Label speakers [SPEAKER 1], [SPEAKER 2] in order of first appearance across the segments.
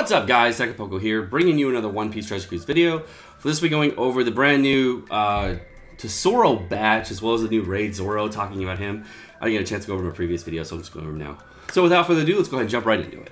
[SPEAKER 1] What's up guys, Sekapoko here, bringing you another One Piece Treasure Cruise video. For this we're going over the brand new Tesoro batch, as well as the new raid Zoro, talking about him. I didn't get a chance to go over my previous video, so I'm just going over now. So without further ado, let's go ahead and jump right into it.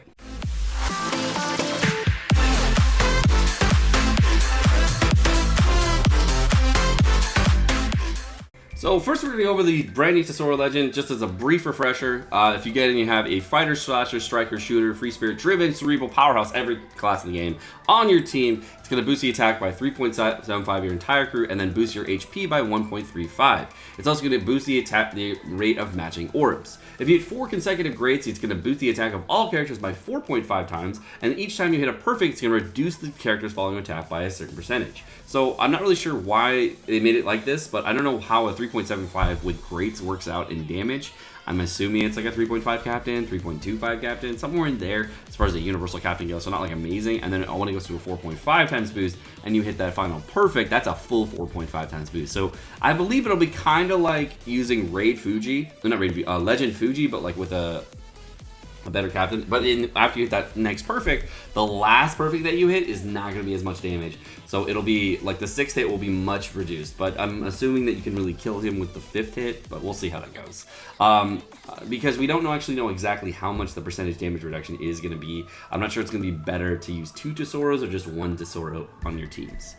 [SPEAKER 1] So first we're going to go over the brand new Tesoro Legend, just as a brief refresher. If you get it, you have a fighter, slasher, striker, shooter, free spirit, driven, cerebral, powerhouse, every class in the game on your team. It's going to boost the attack by 3.75 your entire crew, and then boost your HP by 1.35. It's also going to boost the rate of matching orbs. If you hit 4 consecutive greats, it's going to boost the attack of all characters by 4.5 times, and each time you hit a perfect, it's going to reduce the character's following attack by a certain percentage. So I'm not really sure why they made it like this, but I don't know how a 3.75 with greats works out in damage. I'm assuming it's like a 3.5 captain, 3.25 captain, somewhere in there as far as a universal captain goes, so not like amazing. And then it only goes to a 4.5 times boost, and you hit that final perfect, that's a full 4.5 times boost. So I believe it'll be kind of like using Raid Fuji, not Raid Fuji, Legend Fuji, but like with a better captain. But after you hit that next perfect, the last perfect that you hit is not going to be as much damage. So it'll be like the 6th hit will be much reduced, but I'm assuming that you can really kill him with the 5th hit, but we'll see how that goes. Because we don't actually know exactly how much the percentage damage reduction is going to be. I'm not sure it's going to be better to use 2 Tesoros or just 1 Tesoro on your teams.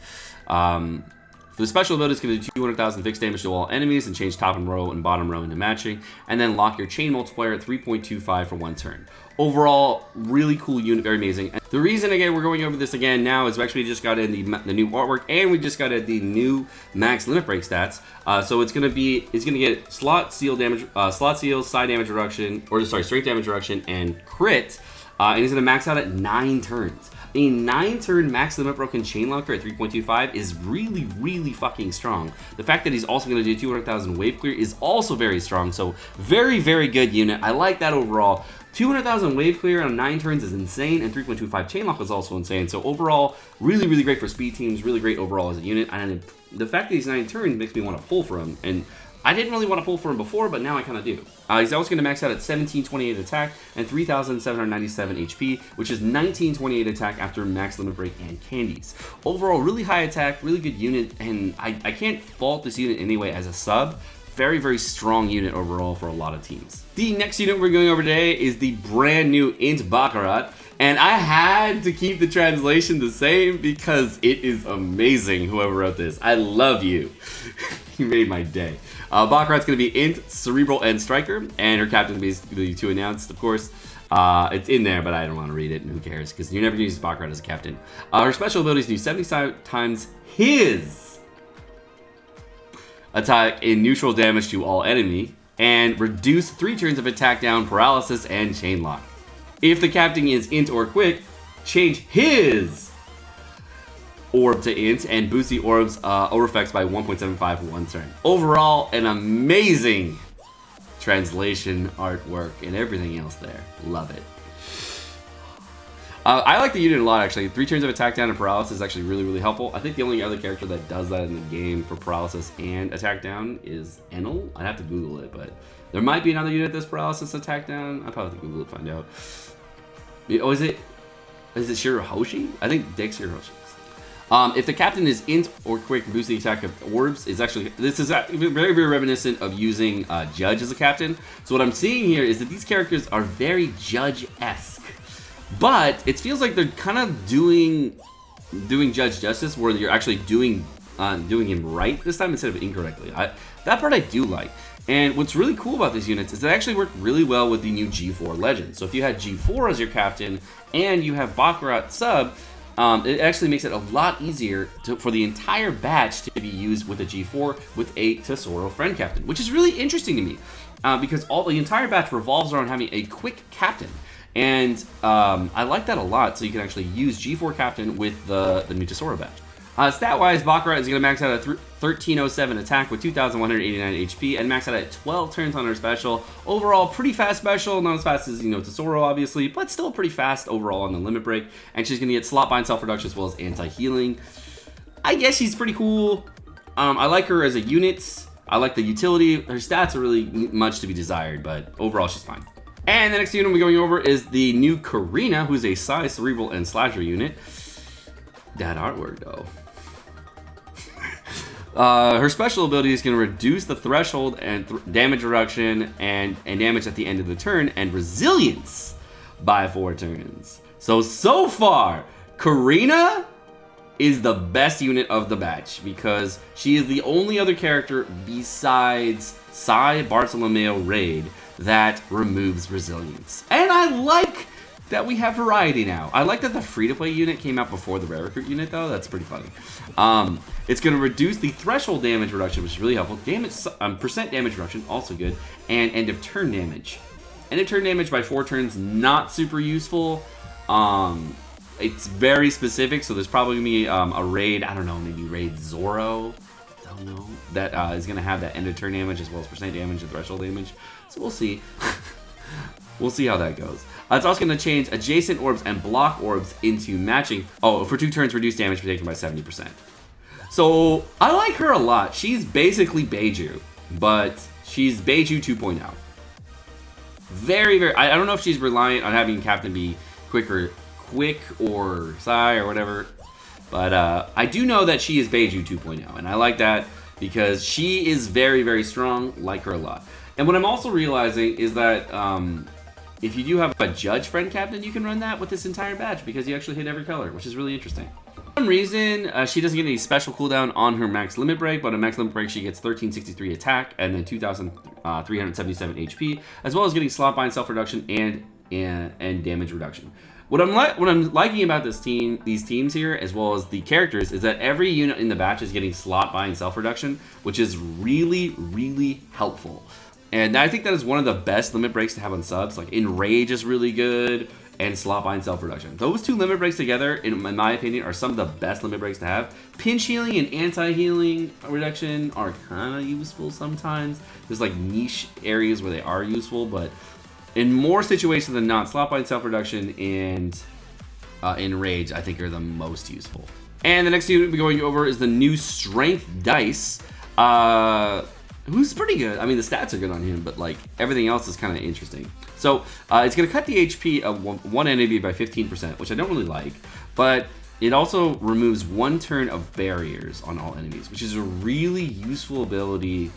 [SPEAKER 1] For the special ability, it's going to do 200,000 fixed damage to all enemies and change top and row and bottom row into matching, and then lock your chain multiplier at 3.25 for 1 turn. Overall, really cool unit, very amazing. And the reason, again, we're going over this again now is we actually just got in the new artwork, and we just got in the new max limit break stats. So it's going to get slot seal damage, slot seal, side damage reduction, or sorry, strength damage reduction, and crit. And it's going to max out at 9 turns. A 9-turn max limit broken chain locker at 3.25 is really, really fucking strong. The fact that he's also going to do 200,000 wave clear is also very strong. So very, very good unit. I like that overall. 200,000 wave clear on 9 turns is insane, and 3.25 chain lock is also insane. So overall, really, really great for speed teams. Really great overall as a unit. And the fact that he's 9 turns makes me want to pull for him. And I didn't really want to pull for him before, but now I kind of do. He's also going to max out at 1728 attack and 3,797 HP, which is 1928 attack after max limit break and candies. Overall, really high attack, really good unit, and I can't fault this unit anyway as a sub. Very, very strong unit overall for a lot of teams. The next unit we're going over today is the brand new Int Baccarat. And I had to keep the translation the same because it is amazing, whoever wrote this. I love you. You made my day. Baccarat's going to be Int, Cerebral, and Striker, and her captain is basically to announced, of course. It's in there, but I don't want to read it, and who cares, because you're never going to use Baccarat as a captain. Her special abilities do 70 times his attack in neutral damage to all enemy, and reduce 3 turns of attack down, paralysis, and chain lock. If the captain is Int or Quick, change his orb to Int and boost the orb's orb effects by 1.75 for 1 turn. Overall, an amazing translation, artwork, and everything else there. Love it. I like the unit a lot, actually. 3 turns of attack down and paralysis is actually really, really helpful. I think the only other character that does that in the game for paralysis and attack down is Enel. I'd have to Google it, but there might be another unit that's paralysis attack down. I'll probably have to Google it to find out. Oh, is it Shirahoshi? I think Dick's Shirahoshi. If the captain is Int or Quick, boost the attack of orbs is actually, this is very, very reminiscent of using Judge as a captain. So what I'm seeing here is that these characters are very Judge-esque, but it feels like they're kind of doing Judge justice, where you're actually doing him right this time instead of incorrectly. That part I do like. And what's really cool about these units is they actually work really well with the new G4 Legend. So if you had G4 as your captain and you have Baccarat sub, it actually makes it a lot easier for the entire batch to be used with a G4 with a Tesoro friend captain, which is really interesting to me because the entire batch revolves around having a quick captain. And I like that a lot, so you can actually use G4 captain with the new Tesoro batch. Stat-wise, Baccarat is going to max out at 1307 attack with 2,189 HP and max out at 12 turns on her special. Overall, pretty fast special, not as fast as, Tesoro, obviously, but still pretty fast overall on the limit break. And she's going to get slot bind self-reduction as well as anti-healing. I guess she's pretty cool. I like her as a unit. I like the utility. Her stats are really much to be desired, but overall, she's fine. And the next unit we're going over is the new Karina, who's a Psi, Cerebral, and Slasher unit. That artwork, though. Her special ability is going to reduce the threshold and damage reduction and damage at the end of the turn and resilience by 4 turns. So far, Karina is the best unit of the batch because she is the only other character besides Psi Bartolomeo Raid that removes resilience. And I like that we have variety now. I like that the free-to-play unit came out before the rare recruit unit, though. That's pretty funny. It's going to reduce the threshold damage reduction, which is really helpful. Percent damage reduction, also good. And end of turn damage. End of turn damage by 4 turns, not super useful. It's very specific, so there's probably going to be a raid, I don't know, maybe raid Zoro. I don't know. That is going to have that end of turn damage as well as percent damage and threshold damage. So we'll see. We'll see how that goes. It's also going to change adjacent orbs and block orbs into matching. Oh, for 2 turns, reduce damage taken by 70%. So I like her a lot. She's basically Beiju, but she's Beiju 2.0. Very, I don't know if she's reliant on having Captain be quick or Psi or whatever, but I do know that she is Beiju 2.0, and I like that because she is very, very strong. Like her a lot. And what I'm also realizing is that if you do have a judge friend captain, you can run that with this entire batch because you actually hit every color, which is really interesting. For some reason, she doesn't get any special cooldown on her max limit break, but on max limit break, she gets 1363 attack and then 2377 HP, as well as getting slot bind, self reduction, and damage reduction. What I'm liking about these teams here, as well as the characters, is that every unit in the batch is getting slot bind, self reduction, which is really, really helpful. And I think that is one of the best limit breaks to have on subs. Like Enrage is really good, and Slot Bind Self Reduction. Those 2 limit breaks together, in my opinion, are some of the best limit breaks to have. Pinch healing and anti-healing reduction are kind of useful sometimes. There's like niche areas where they are useful, but in more situations than not, Slot Bind Self Reduction and Enrage, I think, are the most useful. And the next unit we're going over is the new Strength Dice. Who's pretty good. I mean, the stats are good on him, but like everything else is kind of interesting. So it's going to cut the HP of one enemy by 15%, which I don't really like, but it also removes 1 turn of barriers on all enemies, which is a really useful ability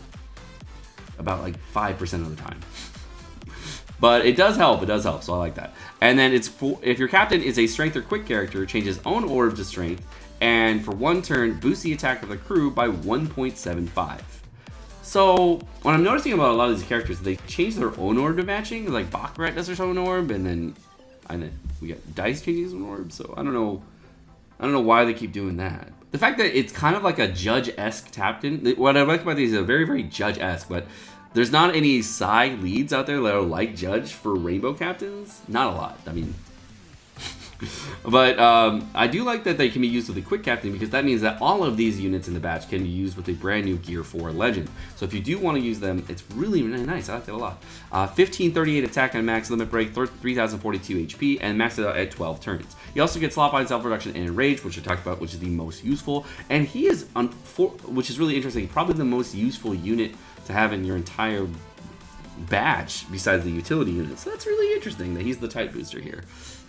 [SPEAKER 1] about like 5% of the time. But it does help, so I like that. And then if your captain is a strength or quick character, change his own orb to strength, and for 1 turn, boost the attack of the crew by 1.75. So, what I'm noticing about a lot of these characters, they change their own orb to matching. Like, Baccarat does her own orb, and then we got Dice changing his own orb, so I don't know why they keep doing that. The fact that it's kind of like a Judge-esque captain, what I like about these is very, very Judge-esque, but there's not any Psi leads out there that are like Judge for Rainbow captains. Not a lot. I mean... But I do like that they can be used with a quick captain because that means that all of these units in the batch can be used with a brand new Gear 4 Legend. So if you do want to use them, it's really, really nice. I like that a lot. 1538 attack on max limit break, 3042 HP, and max it out at 12 turns. You also get slot bind, self reduction, and enrage, which I talked about, which is the most useful. And he is, which is really interesting, probably the most useful unit to have in your entire batch besides the utility unit. So that's really interesting that he's the type booster here.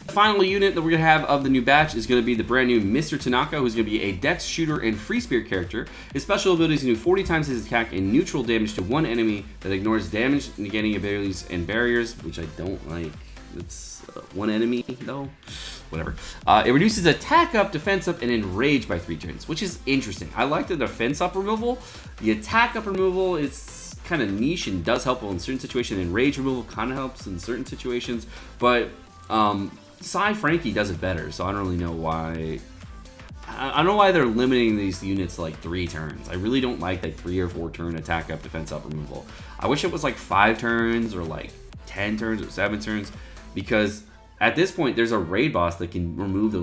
[SPEAKER 1] The final unit that we're going to have of the new batch is going to be the brand new Mr. Tanaka, who's going to be a dex shooter and free spirit character. His special ability is going to do 40 times his attack and neutral damage to 1 enemy that ignores damage negating abilities and barriers, which I don't like. It's 1 enemy though. Whatever. It reduces attack up, defense up, and enrage by 3 turns, which is interesting. I like the defense up removal. The attack up removal is kind of niche and does help in certain situations. Enrage removal kind of helps in certain situations, but Psi Frankie does it better, so I don't really know why. I don't know why they're limiting these units to like 3 turns. I really don't like that 3 or 4 turn attack up, defense up removal. I wish it was like 5 turns or like 10 turns or 7 turns, because at this point there's a raid boss that can remove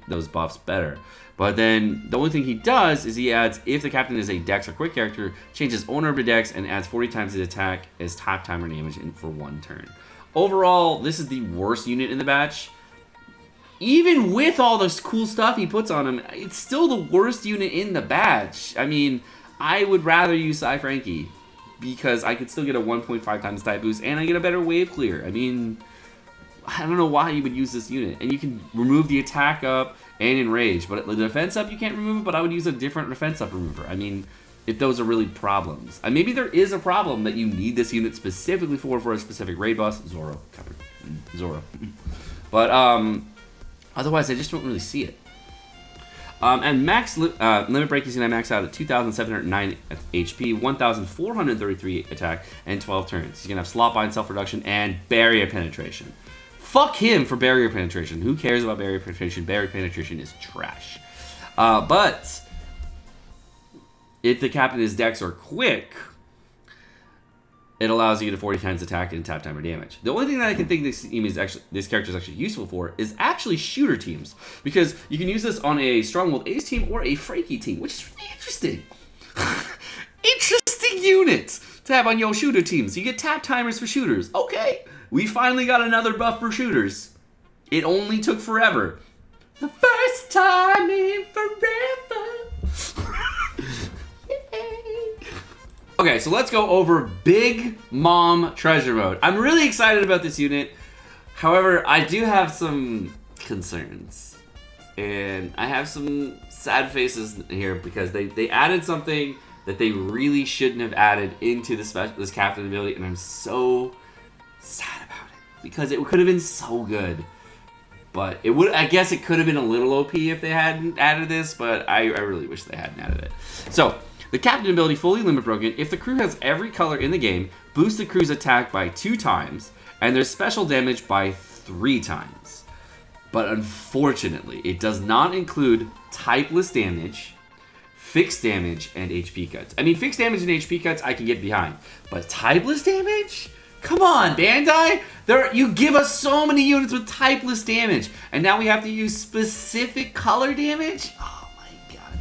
[SPEAKER 1] those buffs better. But then the only thing he does is he adds, if the captain is a dex or quick character, changes owner to dex and adds 40 times his attack as top timer damage for 1 turn. Overall, this is the worst unit in the batch. Even with all this cool stuff he puts on him, it's still the worst unit in the batch. I mean, I would rather use Psi Frankie because I could still get a 1.5 times type boost, and I get a better wave clear. I mean, I don't know why you would use this unit. And you can remove the attack up and enrage, but the defense up you can't remove it, but I would use a different defense up remover. I mean, if those are really problems. And maybe there is a problem that you need this unit specifically for a specific raid boss. Zoro. Covered. Zoro. But otherwise, I just don't really see it. And max limit break, he's going to max out at 2,709 HP, 1,433 attack, and 12 turns. He's going to have slot bind, self-reduction, and barrier penetration. Fuck him for barrier penetration. Who cares about barrier penetration? Barrier penetration is trash. But if the captain is Dex or quick, it allows you to 40 times attack and tap timer damage. The only thing that I can think this character is actually useful for is actually shooter teams, because you can use this on a strong-willed ace team or a Frankie team, which is really interesting. Interesting unit to have on your shooter teams. You get tap timers for shooters. Okay, we finally got another buff for shooters. It only took forever. The first time in forever. Okay, so let's go over Big Mom Treasure Mode. I'm really excited about this unit. However, I do have some concerns. And I have some sad faces here because they added something that they really shouldn't have added into this captain ability, and I'm so sad about it because it could have been so good. But I guess it could have been a little OP if they hadn't added this, but I really wish they hadn't added it. So, the captain ability, fully limit broken. If the crew has every color in the game, boost the crew's attack by 2 times, and their special damage by 3 times. But unfortunately, it does not include typeless damage, fixed damage, and HP cuts. I mean, fixed damage and HP cuts I can get behind, but typeless damage? Come on, Bandai! You give us so many units with typeless damage, and now we have to use specific color damage? Oh my god.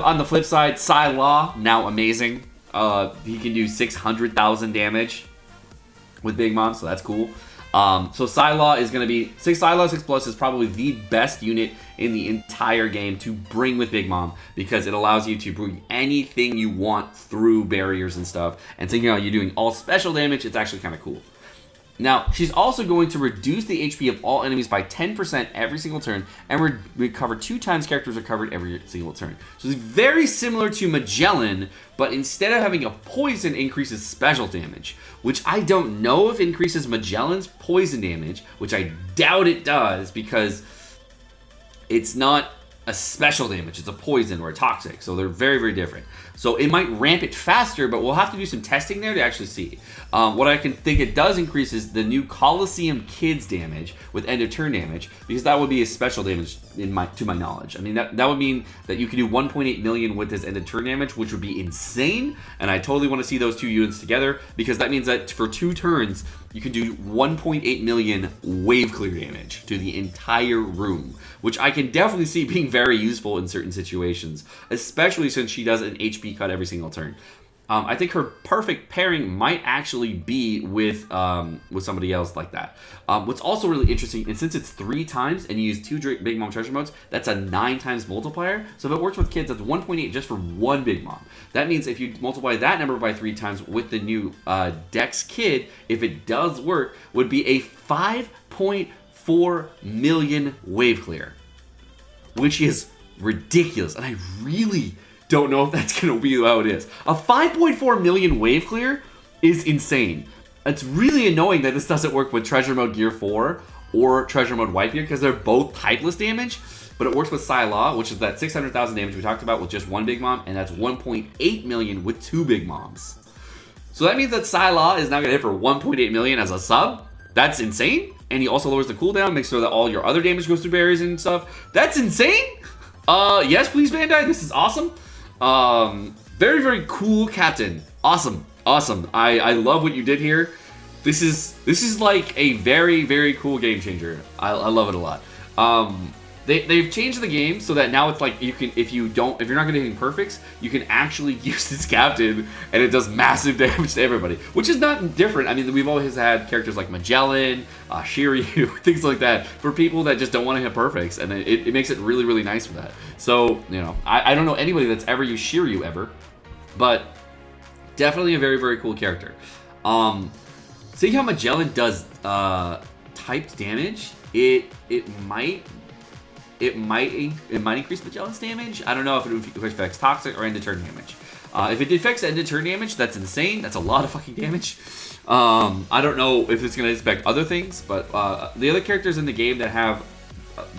[SPEAKER 1] On the flip side, Psy Law, now amazing. He can do 600,000 damage with Big Mom, so that's cool. So Psy Law is going to be... Psy Law 6 Plus is probably the best unit in the entire game to bring with Big Mom, because it allows you to bring anything you want through barriers and stuff. And so, you're doing all special damage. It's actually kind of cool. Now, she's also going to reduce the HP of all enemies by 10% every single turn, and recover 2 times characters recovered every single turn. So it's very similar to Magellan, but instead of having a poison, increases special damage, which I don't know if increases Magellan's poison damage, which I doubt it does, because it's not a special damage, it's a poison or a toxic, so they're very, very different. So it might ramp it faster, but we'll have to do some testing there to actually see. What I can think it does increase is the new Coliseum Kids damage with end of turn damage, because that would be a special damage to my knowledge. I mean, that would mean that you can do 1.8 million with this end of turn damage, which would be insane, and I totally want to see those 2 units together, because that means that for 2 turns, you can do 1.8 million wave clear damage to the entire room, which I can definitely see being very useful in certain situations, especially since she does an HP cut every single turn. I think her perfect pairing might actually be with somebody else like that. What's also really interesting, and since it's 3 times and you use 2 Big Mom Treasure Modes, that's a 9 times multiplier. So if it works with kids, that's 1.8 just for 1 Big Mom. That means if you multiply that number by 3 times with the new Dex Kid, if it does work, would be a 5.4 million wave clear, which is ridiculous. And I really don't know if that's going to be how it is. A 5.4 million wave clear is insane. It's really annoying that this doesn't work with Treasure Mode Gear 4 or Treasure Mode White Gear, because they're both typeless damage, but it works with Psy Law, which is that 600,000 damage we talked about with just 1 Big Mom, and that's 1.8 million with 2 Big Moms. So that means that Psy Law is now going to hit for 1.8 million as a sub. That's insane. And he also lowers the cooldown, makes sure that all your other damage goes through barriers and stuff. That's insane. Yes, please, Bandai. This is awesome. Very, very cool captain. Awesome. I love what you did here. This is like a very, very cool game changer. I love it a lot. They've changed the game so that now it's like you can, if you're not going to hit perfects, you can actually use this captain and it does massive damage to everybody, which is not different. I mean, we've always had characters like Magellan, Shiryu, things like that for people that just don't want to hit perfects, and it makes it really, really nice for that. So, I don't know anybody that's ever used Shiryu ever, but Definitely a very, very cool character. Seeing how Magellan does typed damage, it might increase Magellan's damage. I don't know if it affects toxic or end of turn damage. If it affects end of turn damage, that's insane. That's a lot of fucking damage. I don't know if it's gonna affect other things, but the other characters in the game that have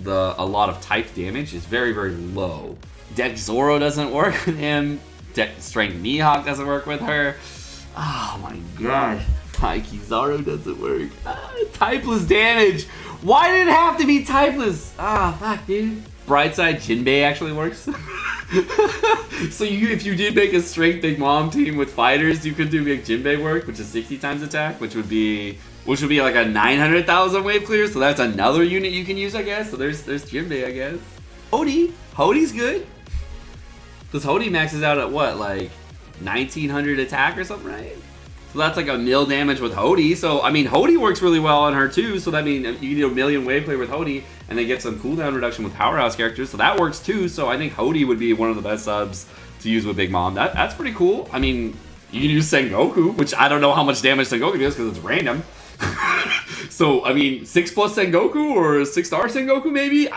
[SPEAKER 1] a lot of typed damage is very, very low. Deck Zoro doesn't work with him. Deck Strength Mihawk doesn't work with her. Oh my god. Taiki Zoro doesn't work. Typeless damage. Why did it have to be typeless? Fuck, dude. Brightside Jinbei actually works. So if you did make a strength Big Mom team with fighters, you could do Big Jinbei work, which is 60 times attack, which would be like a 900,000 wave clear. So that's another unit you can use, I guess. So there's Jinbei, I guess. Hody's good. Because Hody maxes out at what, like 1900 attack or something, right? So that's like a mil damage with Hody. So, I mean, Hody works really well on her too. So that means you can do a million wave clear with Hody and then get some cooldown reduction with powerhouse characters. So that works too. So I think Hody would be one of the best subs to use with Big Mom. That's pretty cool. I mean, you can use Sengoku, which I don't know how much damage Sengoku does because it's random. So, I mean, 6+ Sengoku or 6-star Sengoku maybe?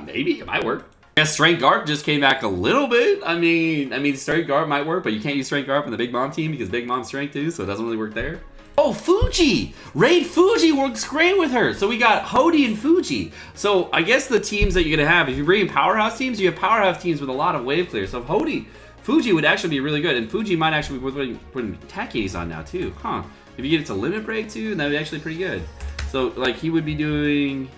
[SPEAKER 1] Maybe, it might work. I guess Strength Garp just came back a little bit. I mean, Strength Garp might work, but you can't use Strength Garp in the Big Mom team because Big Mom's Strength too, so it doesn't really work there. Oh, Fuji! Raid Fuji works great with her. So we got Hody and Fuji. So I guess the teams that you're gonna have, if you bring in powerhouse teams, you have powerhouse teams with a lot of wave clear. So Fuji would actually be really good, and Fuji might actually be putting attack 80s on now too, huh? If you get it to limit break too, that would be actually pretty good. So like he would be doing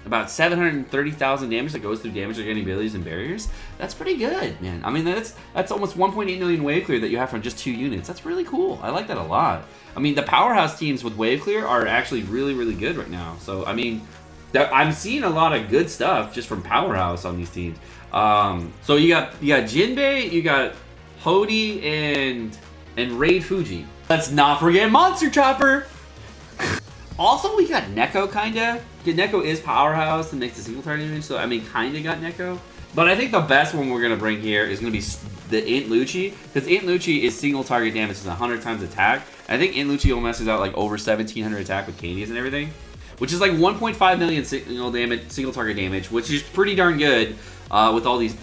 [SPEAKER 1] about 730,000 damage that goes through damage like any abilities and barriers. That's pretty good, man. I mean, that's almost 1.8 million wave clear that you have from just 2 units. That's really cool. I like that a lot. I mean, the powerhouse teams with wave clear are actually really, really good right now. So, I mean, I'm seeing a lot of good stuff just from powerhouse on these teams. So you got Jinbei, you got Hody, and Raid Fuji. Let's not forget Monster Chopper. Also, we got Neko, kinda. Neko is powerhouse and makes a single target damage, so I mean, kinda got Neko. But I think the best one we're gonna bring here is gonna be the Int Lucci, because Int Lucci is single target damage, is 100 times attack. I think Int Lucci almost is out like over 1700 attack with Candies and everything, which is like 1.5 million single target damage, which is pretty darn good with all these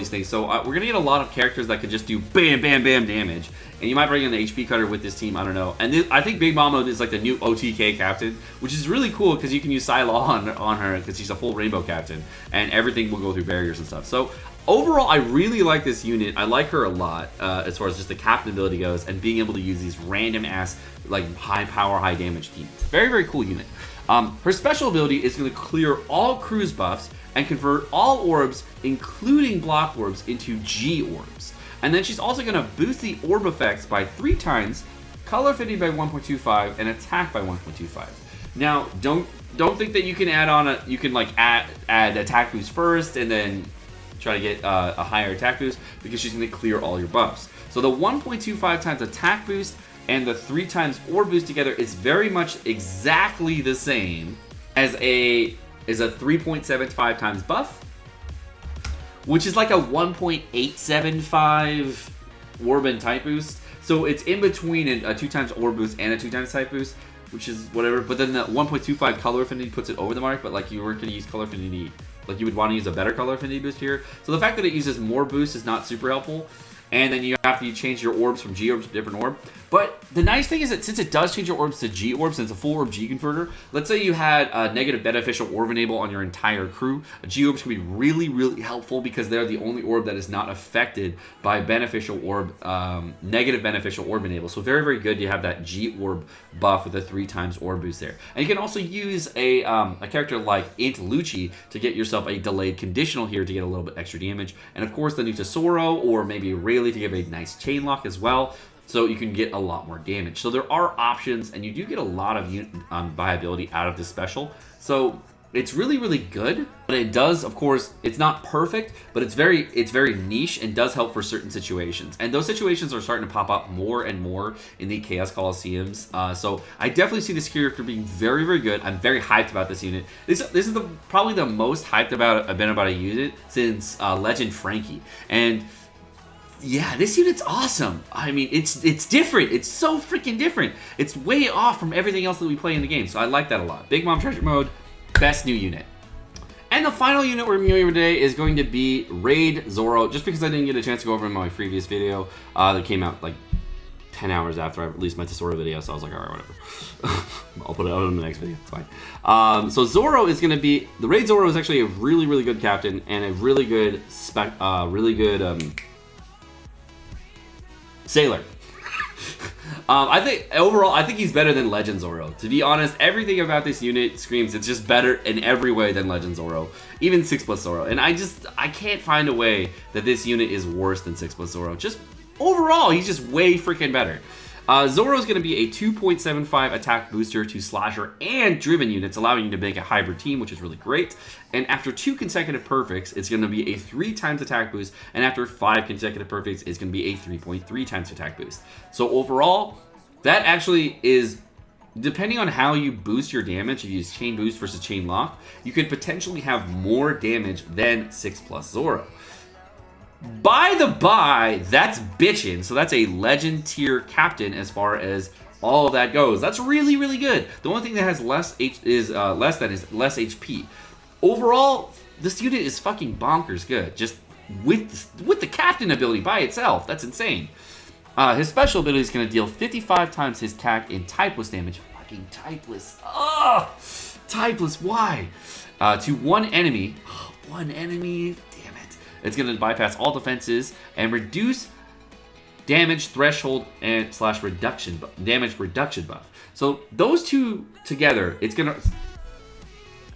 [SPEAKER 1] things. So we're gonna get a lot of characters that can just do bam, bam, bam damage. And you might bring in the HP cutter with this team, I don't know. And I think Big Mama is like the new OTK captain, which is really cool because you can use Psylaw on her because she's a full rainbow captain. And everything will go through barriers and stuff. So overall, I really like this unit. I like her a lot as far as just the captain ability goes and being able to use these random ass, like high power, high damage teams. Very, very cool unit. Her special ability is going to clear all cruise buffs and convert all orbs, including block orbs, into G orbs. And then she's also going to boost the orb effects by 3 times, color affinity by 1.25, and attack by 1.25. Now, don't think that you can add attack boost first and then try to get a higher attack boost, because she's going to clear all your buffs. So the 1.25 times attack boost and the 3 times orb boost together is very much exactly the same as a 3.75 times buff, which is like a 1.875 orb and type boost. So it's in between a 2 times orb boost and a 2 times type boost, which is whatever. But then the 1.25 color affinity puts it over the mark, but like you weren't going to use color affinity. Like you would want to use a better color affinity boost here. So the fact that it uses more boost is not super helpful. And then you have to change your orbs from G orbs to different orb. But the nice thing is that since it does change your orbs to G orbs, since it's a full orb G converter, let's say you had a negative beneficial orb enable on your entire crew, G orbs can be really, really helpful because they're the only orb that is not affected by beneficial orb, negative beneficial orb enable. So very, very good. You have that G orb buff with a 3 times orb boost there. And you can also use a character like Int Lucci to get yourself a delayed conditional here to get a little bit extra damage. And of course the new Tesoro or maybe Rayleigh to give a nice chain lock as well, so you can get a lot more damage. So there are options, and you do get a lot of viability out of this special. So it's really, really good. But it does, of course, it's not perfect, but it's very niche and does help for certain situations. And those situations are starting to pop up more and more in the Chaos Colosseums. So I definitely see this character being very, very good. I'm very hyped about this unit. This is probably the most hyped I've been about a unit since Legend Frankie. And Yeah, this unit's awesome. I mean, it's different. It's so freaking different. It's way off from everything else that we play in the game, so I like that a lot. Big Mom Treasure Mode, best new unit. And the final unit we're going over today is going to be Raid Zoro, just because I didn't get a chance to go over in my previous video that came out like 10 hours after I released my Tesoro video, so I was like, alright, whatever. I'll put it out in the next video, it's fine. So Zoro is going to be, the Raid Zoro is actually a really, really good captain, and a really good sailor. I think overall, I think he's better than Legend Zoro. To be honest, everything about this unit screams it's just better in every way than Legend Zoro, even 6+ Zoro. And I can't find a way that this unit is worse than 6+ Zoro. Just overall, he's just way freaking better. Zoro is going to be a 2.75 attack booster to slasher and driven units, allowing you to make a hybrid team, which is really great. And after 2 consecutive perfects, it's going to be a 3 times attack boost. And after 5 consecutive perfects, it's going to be a 3.3 times attack boost. So overall, that actually is, depending on how you boost your damage, if you use chain boost versus chain lock, you could potentially have more damage than 6+ Zoro. By the by, that's bitchin'. So that's a legend tier captain as far as all of that goes. That's really, really good. The only thing that has less less HP. Overall, this unit is fucking bonkers good. Just with the captain ability by itself, that's insane. His special ability is going to deal 55 times his attack in typeless damage. Fucking typeless. Ugh! Typeless, why? To one enemy. One enemy. It's going to bypass all defenses and reduce damage threshold and damage reduction buff. So those two together, it's going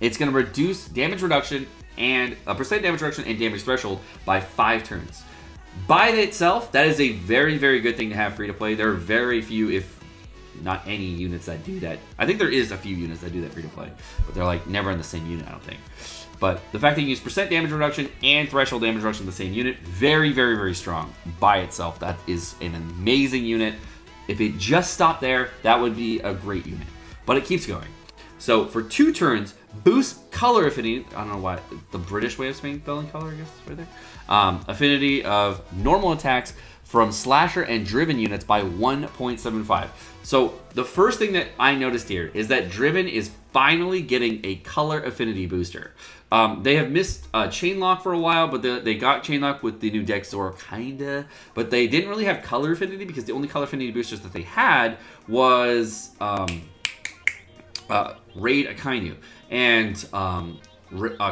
[SPEAKER 1] to reduce damage reduction and percent damage reduction and damage threshold by 5 turns. By itself, that is a very, very good thing to have free to play. There are very few, if not any, units that do that. I think there is a few units that do that free to play, but they're like never in the same unit, I don't think. But the fact that you use percent damage reduction and threshold damage reduction in the same unit, very, very, very strong by itself. That is an amazing unit. If it just stopped there, that would be a great unit. But it keeps going. So for 2 turns, boost color affinity. I don't know why, the British way of spelling color, I guess, is right there. Affinity of normal attacks from slasher and driven units by 1.75. So the first thing that I noticed here is that driven is finally getting a color affinity booster. They have missed chain lock for a while, but they got chain lock with the new deck Zoro, kinda. But they didn't really have color affinity because the only color affinity boosters that they had was Raid Akainu and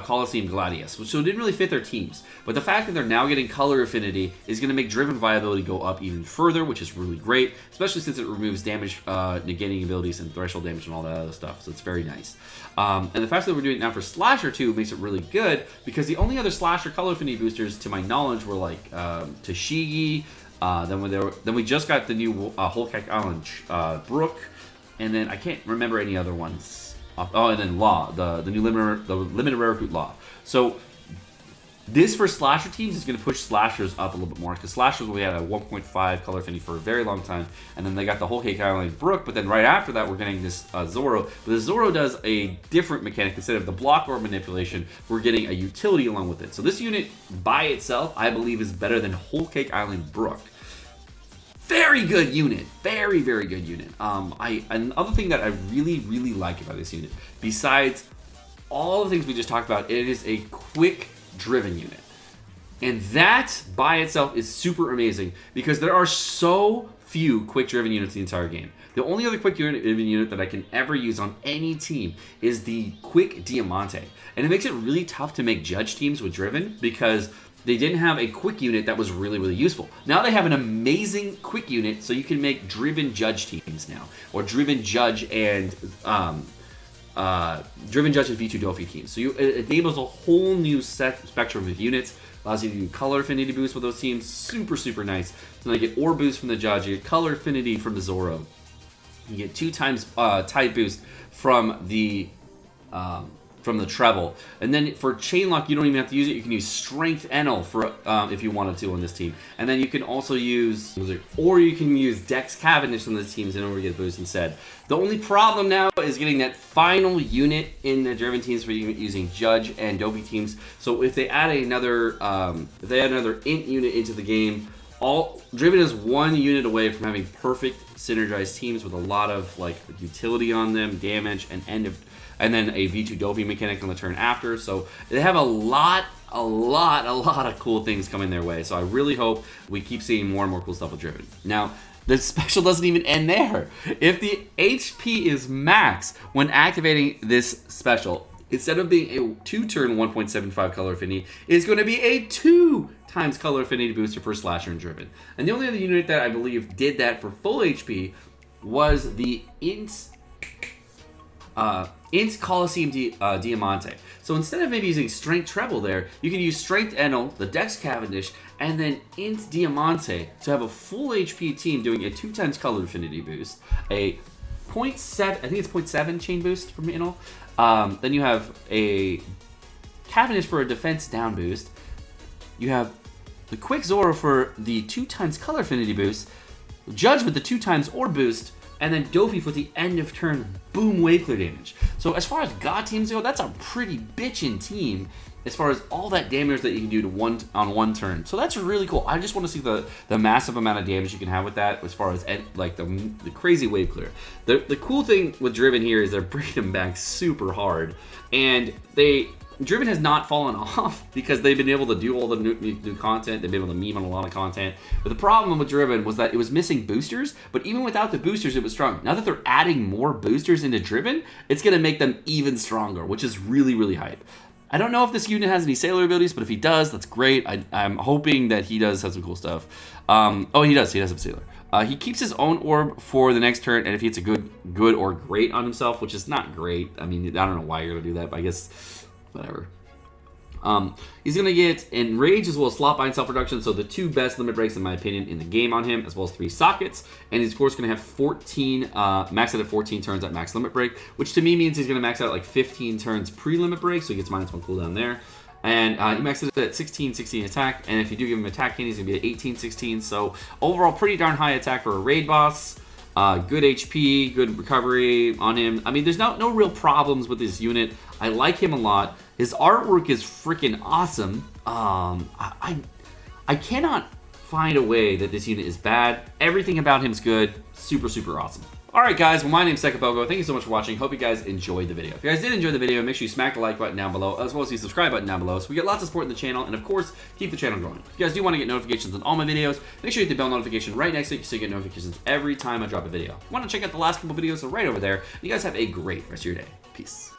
[SPEAKER 1] Coliseum Gladius, so it didn't really fit their teams. But the fact that they're now getting color affinity is going to make driven viability go up even further, which is really great, especially since it removes damage negating abilities and threshold damage and all that other stuff, so it's very nice. And the fact that we're doing it now for slasher too makes it really good, because the only other slasher color affinity boosters to my knowledge were like Tashigi, then we just got the new Whole Cake Island Brook, and then I can't remember any other ones. Oh, and then Law, the new limited rare recruit Law. So this for slasher teams is going to push slashers up a little bit more, because slashers we had a 1.5 color affinity for a very long time, and then they got the Whole Cake Island Brook, but then right after that we're getting this Zoro. But the Zoro does a different mechanic. Instead of the block or manipulation, we're getting a utility along with it. So this unit by itself, I believe, is better than Whole Cake Island Brook. Very good unit. Very, very good unit. Another thing that I really, really like about this unit, besides all the things we just talked about, it is a quick driven unit. And that by itself is super amazing, because there are so few quick driven units in the entire game. The only other quick driven unit that I can ever use on any team is the quick Diamante. And it makes it really tough to make judge teams with driven, because they didn't have a quick unit that was really, really useful. Now they have an amazing quick unit, so you can make driven judge teams now, or driven judge and V2 Dofi teams. So it enables a whole new spectrum of units, allows you to do color affinity boost with those teams. Super, super nice. So you get ore boost from the judge, you get color affinity from the Zoro, you get 2 times type boost from the treble. And then for chain lock, you don't even have to use it. You can use strength Enel for if you wanted to on this team. And then you can also use, or you can use Dex Cavendish on the teams in order to get boost instead. The only problem now is getting that final unit in the driven teams for using Judge and Dofi teams. So if they add another int unit into the game, Driven is one unit away from having perfect synergized teams with a lot of like utility on them, damage, and then a V2 doping mechanic on the turn after. So they have a lot of cool things coming their way. So I really hope we keep seeing more and more cool stuff with Driven. Now, the special doesn't even end there. If the HP is max when activating this special, instead of being a 2-turn 1.75 color affinity, it's going to be a 2 times color affinity booster for Slasher and Driven. And the only other unit that I believe did that for full HP was the Int Coliseum Diamante. So instead of maybe using Strength Treble there, you can use Strength Enel, the Dex Cavendish, and then Int Diamante to have a full HP team doing a 2 times color affinity boost, a 0.7, I think it's 0.7 chain boost from Enel. Then you have a Cavendish for a defense down boost. You have the Quick Zoro for the 2 times color affinity boost, Judge with the 2 times orb boost, and then Dofi for the end of turn boom wave clear damage. So as far as God teams go, that's a pretty bitchin' team as far as all that damage that you can do on one turn. So that's really cool. I just want to see the massive amount of damage you can have with that as far as like the crazy wave clear. The cool thing with Driven here is they're bringing them back super hard, and Driven has not fallen off because they've been able to do all the new content. They've been able to meme on a lot of content. But the problem with Driven was that it was missing boosters, but even without the boosters, it was strong. Now that they're adding more boosters into Driven, it's going to make them even stronger, which is really, really hype. I don't know if this unit has any sailor abilities, but if he does, that's great. I'm hoping that he does have some cool stuff. Oh, he does. He does have sailor. He keeps his own orb for the next turn, and if he hits a good or great on himself, which is not great. I mean, I don't know why you're going to do that, but I guess whatever. He's going to get Enrage as well as Slot Bind Self-Reduction, so the 2 best limit breaks, in my opinion, in the game on him, as well as 3 sockets. And he's, of course, going to have 14, max out at 14 turns at max limit break, which to me means he's going to max out at like 15 turns pre-limit break, so he gets -1 cooldown there. And he maxes it at 16 attack, and if you do give him attack candy, he's going to be at 18-16, so overall pretty darn high attack for a raid boss. Good HP, good recovery on him. I mean, there's no real problems with this unit. I like him a lot. His artwork is freaking awesome. I cannot find a way that this unit is bad. Everything about him is good. Super, super awesome. Alright guys, well my name's Sekapoko. Thank you so much for watching. Hope you guys enjoyed the video. If you guys did enjoy the video, make sure you smack the like button down below, as well as the subscribe button down below, so we get lots of support in the channel, and of course, keep the channel growing. If you guys do want to get notifications on all my videos, make sure you hit the bell notification right next to it so you get notifications every time I drop a video. If you want to check out the last couple videos, so right over there. You guys have a great rest of your day. Peace.